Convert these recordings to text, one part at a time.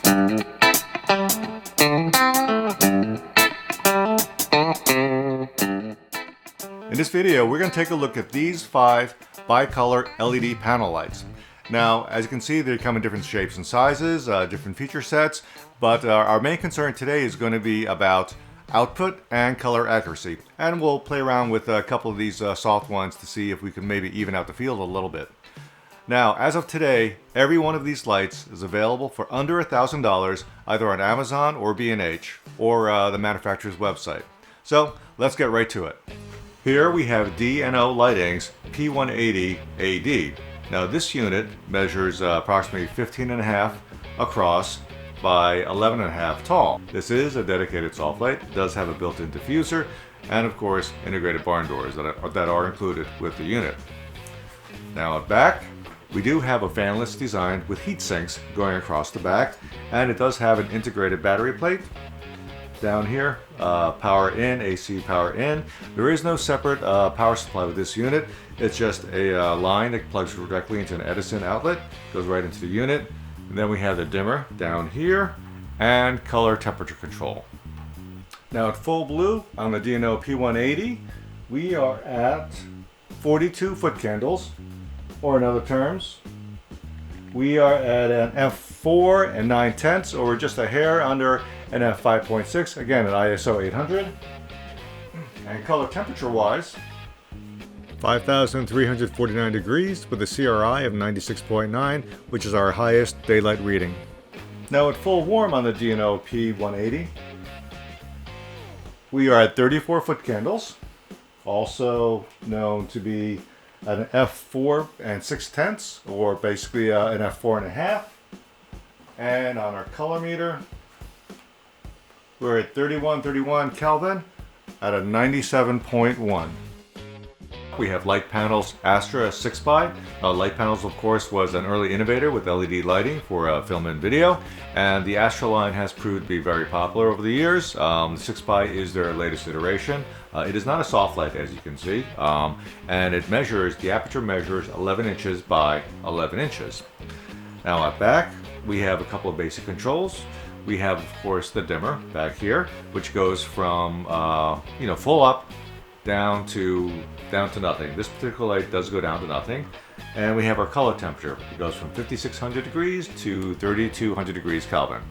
In this video, we're going to take a look at these 5 bicolor LED panel lights. Now, as you can see, they come in different shapes and sizes, different feature sets, but our main concern today is going to be about output and color accuracy. And we'll play around with a couple of these soft ones to see if we can maybe even out the field a little bit. Now, as of today, every one of these lights is available for under $1,000, either on Amazon or B&H, or the manufacturer's website. So, let's get right to it. Here we have D&O Lighting's P180 AD. Now this unit measures approximately 15.5 across by 11.5 tall. This is a dedicated soft light. It does have a built-in diffuser and of course integrated barn doors that are included with the unit. Now at back, we do have a fanless design with heat sinks going across the back, and it does have an integrated battery plate. Down here, power in, AC power in. There is no separate power supply with this unit. It's just a line that plugs directly into an Edison outlet, goes right into the unit. And then we have the dimmer down here and color temperature control. Now at full blue on the D&O P180, we are at 42 foot candles, or in other terms, we are at an f4 and 9/10, or just a hair under an f5.6, again at ISO 800. And color temperature wise, 5,349 degrees with a CRI of 96.9, which is our highest daylight reading. Now at full warm on the D&O P180, we are at 34 foot candles, also known to be an f4 and 6/10, or basically an f4.5. And on our color meter, we're at 3131 Kelvin at a 97.1. We have light panels, Astra 6x. Light panels, of course, was an early innovator with LED lighting for film and video, and the Astra line has proved to be very popular over the years. The 6x is their latest iteration. It is not a soft light, as you can see, and it measures, the aperture measures 11 inches by 11 inches. Now at back, we have a couple of basic controls. We have, of course, the dimmer back here, which goes from full up down to nothing. This particular light does go down to nothing. And we have our color temperature. It goes from 5,600 degrees to 3,200 degrees Kelvin.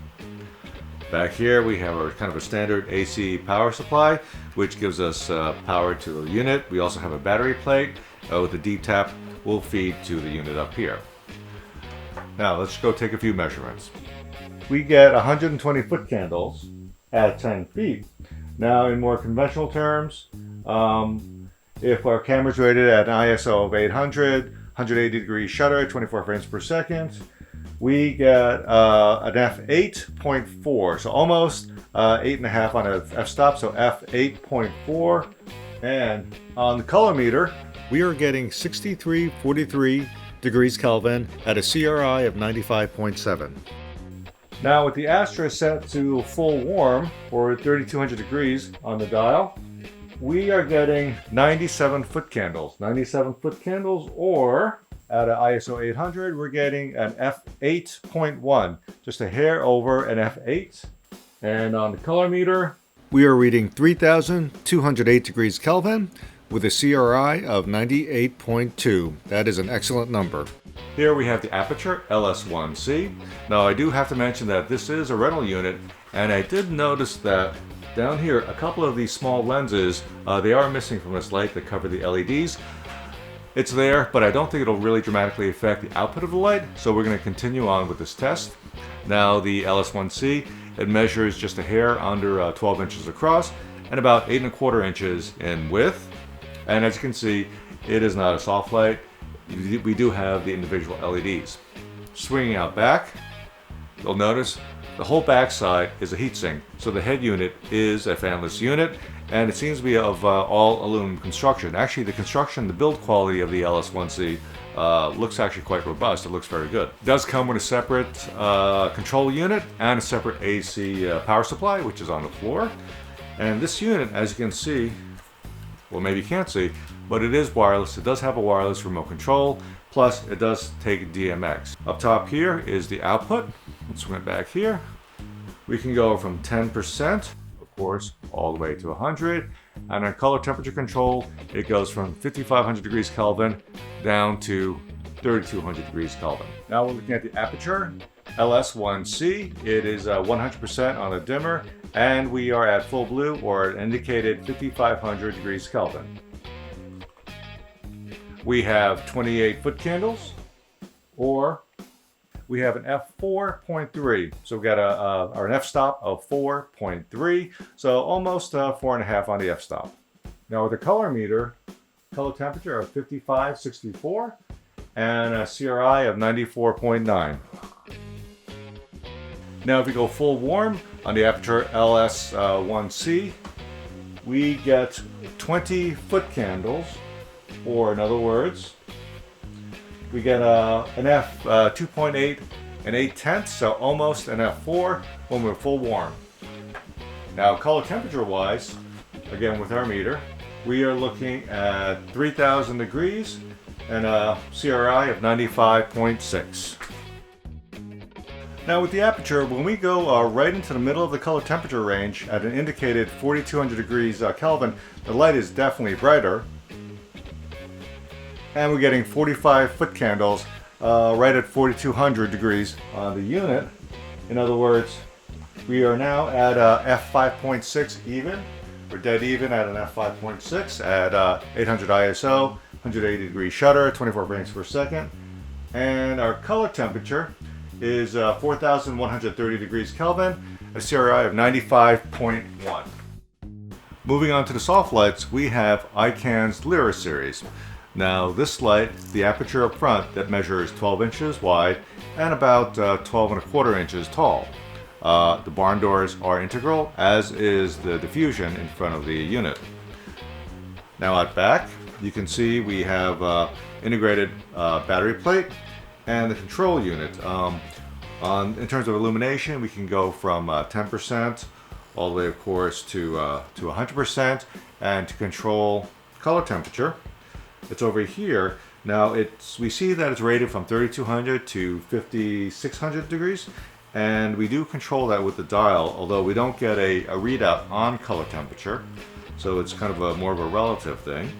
Back here we have our kind of a standard AC power supply, which gives us power to the unit. We also have a battery plate with a D tap will feed to the unit up here. Now let's go take a few measurements. We get 120 foot candles at 10 feet. Now in more conventional terms, if our camera's rated at an ISO of 800, 180 degree shutter, 24 frames per second, we get an f8.4, so almost 8.5 on a f-stop, so f8.4. And on the color meter, we are getting 6343 degrees Kelvin at a CRI of 95.7. Now with the Astra set to full warm, or 3,200 degrees on the dial, we are getting 97 foot candles. 97 foot candles, or at an ISO 800, we're getting an f8.1, just a hair over an f8. And on the color meter, we are reading 3,208 degrees Kelvin with a CRI of 98.2. That is an excellent number. Here we have the Aputure LS1c. Now I do have to mention that this is a rental unit, and I did notice that down here a couple of these small lenses, they are missing from this light that cover the LEDs. It's there, but I don't think it'll really dramatically affect the output of the light, so we're going to continue on with this test. Now the LS1c, it measures just a hair under 12 inches across and about 8.25 inches in width. And as you can see, it is not a soft light. We do have the individual LEDs. Swinging out back, you'll notice the whole back side is a heatsink. So the head unit is a fanless unit, and it seems to be of all aluminum construction. Actually, the build quality of the LS1c looks actually quite robust. It looks very good. It does come with a separate control unit and a separate AC power supply, which is on the floor. And this unit, as you can see, well, maybe you can't see, but it is wireless. It does have a wireless remote control, plus it does take DMX. Up top here is the output. Let's swing it back here. We can go from 10%, of course, all the way to 100. And our color temperature control, it goes from 5500 degrees Kelvin down to 3200 degrees Kelvin. Now we're looking at the Aputure LS1c. It is 100% on a dimmer, and we are at full blue, or an indicated 5500 degrees Kelvin. We have 28 foot candles, or we have an f4.3. So we've got an f-stop of 4.3, so almost 4.5 on the f-stop. Now with a color meter, color temperature of 5564 and a CRI of 94.9. Now if we go full warm on the Aputure LS1c, we get 20 foot candles, or in other words, we get an f2.8 and 8/10, so almost an f4 when we're full warm. Now color temperature wise, again with our meter, we are looking at 3000 degrees and a CRI of 95.6. Now with the Aputure, when we go right into the middle of the color temperature range at an indicated 4200 degrees Kelvin, the light is definitely brighter. And we're getting 45 foot candles right at 4200 degrees on the unit. In other words, we are now at f5.6 even. We're dead even at an f5.6 at 800 ISO, 180 degree shutter, 24 frames per second. And our color temperature is 4130 degrees Kelvin, a CRI of 95.1. Moving on to the soft lights, we have Ikan's Lyra series. Now this light, the aperture up front, that measures 12 inches wide and about 12.25 inches tall. The barn doors are integral, as is the diffusion in front of the unit. Now out back, you can see we have integrated battery plate and the control unit. In terms of illumination, we can go from 10% all the way, of course, to 100%, and to control color temperature, it's over here. Now we see that it's rated from 3200 to 5600 degrees, and we do control that with the dial, although we don't get a readout on color temperature, so it's kind of more of a relative thing.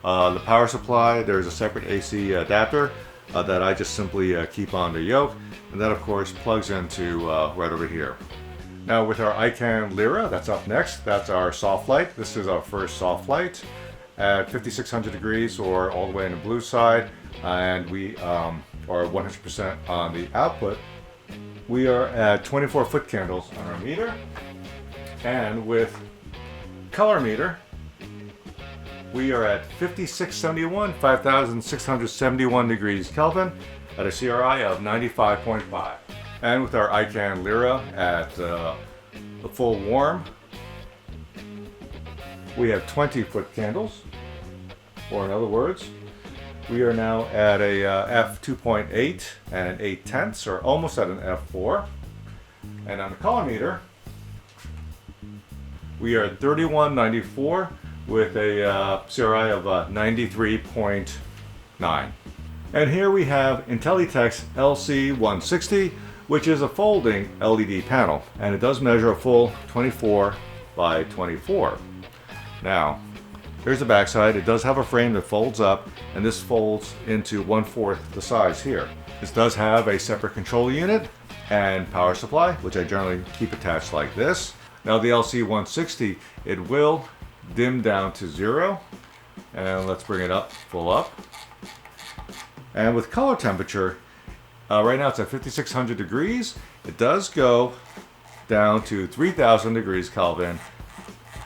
The power supply, there's a separate AC adapter that I just simply keep on the yoke, and that of course plugs into right over here. Now with our Ikan Lyra, that's up next. That's our soft light. This is our first soft light at 5600 degrees, or all the way in the blue side, and we are 100% on the output. We are at 24 foot candles on our meter, and with color meter, we are at 5671 degrees Kelvin at a CRI of 95.5. And with our Ikan Lyra at the full warm, we have 20 foot candles, or in other words, we are now at a f2.8 and an 8/10, or almost at an f4. And on the color meter, we are at 3194 with a CRI of 93.9. And here we have LiteClot160 LC160, which is a folding LED panel, and it does measure a full 24 by 24. Now, here's the backside. It does have a frame that folds up, and this folds into 1/4 the size here. This does have a separate control unit and power supply, which I generally keep attached like this. Now the LC160, it will dim down to 0, and let's bring it up, full up. And with color temperature, right now it's at 5600 degrees. It does go down to 3000 degrees Kelvin,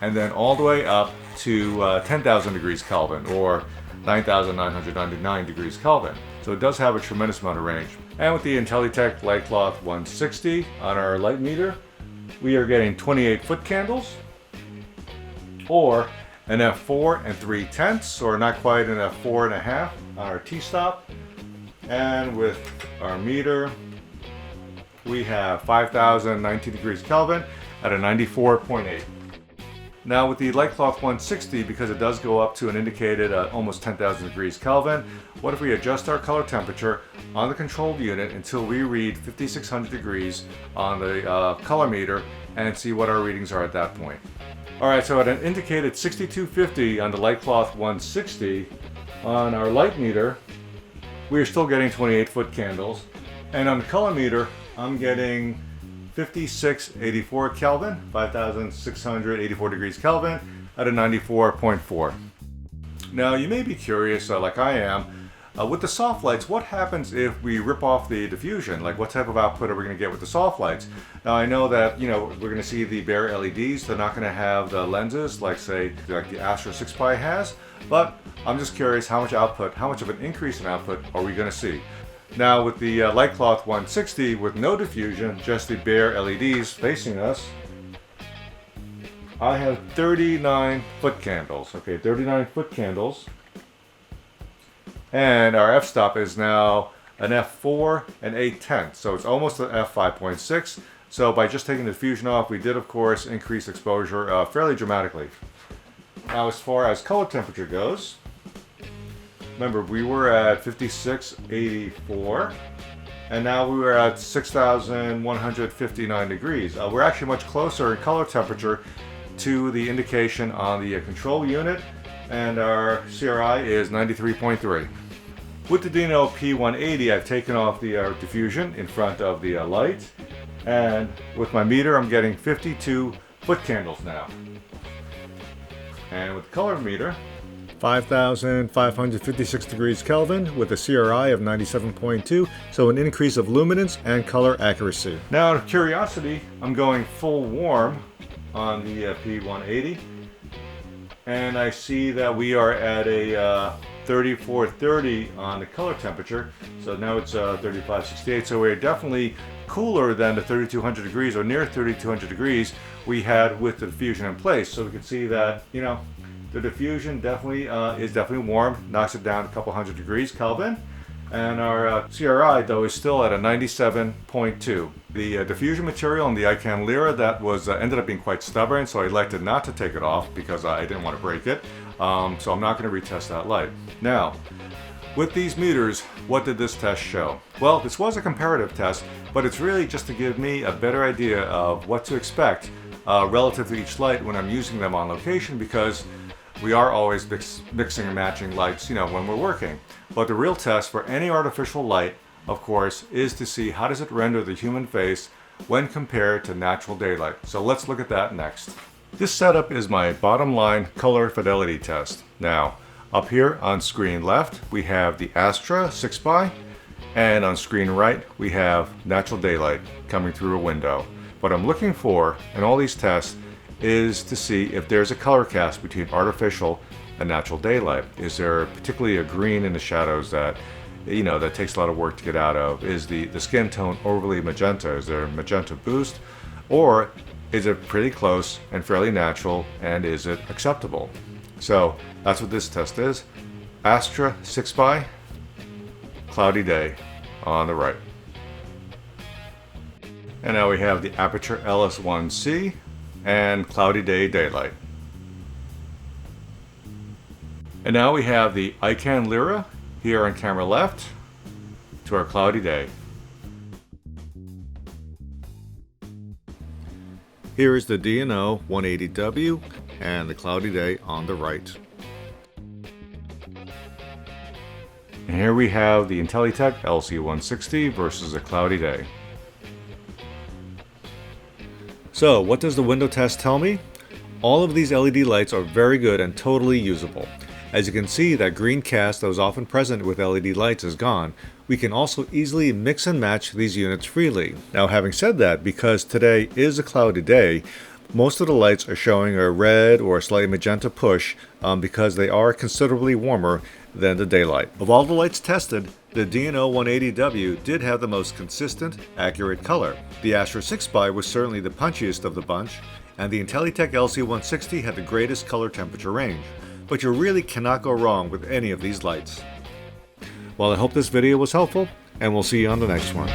and then all the way up to 10,000 degrees Kelvin, or 9,999 degrees Kelvin. So it does have a tremendous amount of range. And with the LiteClot160 on our light meter, we are getting 28 foot candles, or an f4 and 3/10, or not quite an f4.5 on our T-stop. And with our meter, we have 5019 degrees Kelvin at a 94.8. Now with the LiteClot160, because it does go up to an indicated almost 10,000 degrees Kelvin, what if we adjust our color temperature on the control unit until we read 5,600 degrees on the color meter and see what our readings are at that point. Alright, so at an indicated 6250 on the LiteClot160, on our light meter, we are still getting 28 foot candles. And on the color meter, I'm getting 5684 Kelvin, 5,684 degrees Kelvin at a 94.4. Now you may be curious, like I am, with the soft lights, what happens if we rip off the diffusion? Like what type of output are we going to get with the soft lights? Now I know that, we're going to see the bare LEDs. They're not going to have the lenses like say like the Astra 6Pi has, but I'm just curious how much output, how much of an increase in output are we going to see? Now with the LiteClot160 with no diffusion, just the bare LEDs facing us, I have 39 foot candles. Okay, 39 foot candles. And our f-stop is now an f4 and 8/10, so it's almost an f5.6. So by just taking the diffusion off, we did of course increase exposure fairly dramatically. Now as far as color temperature goes, remember we were at 5684 and now we were at 6,159 degrees. We're actually much closer in color temperature to the indication on the control unit, and our CRI is 93.3. With the D&O P180, I've taken off the diffusion in front of the light, and with my meter I'm getting 52 foot candles now. And with the color meter, 5,556 degrees Kelvin with a CRI of 97.2, so an increase of luminance and color accuracy. Now out of curiosity, I'm going full warm on the P180, and I see that we are at a 3430 on the color temperature, so now it's 3568, so we're definitely cooler than the 3200 degrees or near 3200 degrees we had with the diffusion in place. So we can see that, the diffusion definitely is definitely warm, knocks it down a couple hundred degrees Kelvin. And our CRI though is still at a 97.2. The diffusion material on the Ikan Lyra, that was ended up being quite stubborn, so I elected not to take it off because I didn't want to break it. So I'm not going to retest that light. Now, with these meters, what did this test show? Well, this was a comparative test, but it's really just to give me a better idea of what to expect relative to each light when I'm using them on location, because we are always mixing and matching lights, when we're working. But the real test for any artificial light, of course, is to see how does it render the human face when compared to natural daylight. So let's look at that next. This setup is my bottom line color fidelity test. Now, up here on screen left, we have the Astra 6Pi, and on screen right, we have natural daylight coming through a window. What I'm looking for in all these tests is to see if there's a color cast between artificial and natural daylight. Is there particularly a green in the shadows that that takes a lot of work to get out of? Is the skin tone overly magenta? Is there a magenta boost? Or is it pretty close and fairly natural, and is it acceptable? So that's what this test is. Astra 6Pi, cloudy day on the right. And now we have the Aputure LS1c and cloudy day daylight. And now we have the Ikan Lyra here on camera left to our cloudy day. Here is the D&O 180w and the cloudy day on the right. And here we have the LS1c LC160 versus a cloudy day. So what does the window test tell me? All of these LED lights are very good and totally usable. As you can see, that green cast that was often present with LED lights is gone. We can also easily mix and match these units freely. Now having said that, because today is a cloudy day, most of the lights are showing a red or a slightly magenta push because they are considerably warmer than the daylight. Of all the lights tested, the D&O 180w did have the most consistent, accurate color. The Astra 6Pi was certainly the punchiest of the bunch, and the LiteClot LC160 had the greatest color temperature range. But you really cannot go wrong with any of these lights. Well, I hope this video was helpful, and we'll see you on the next one.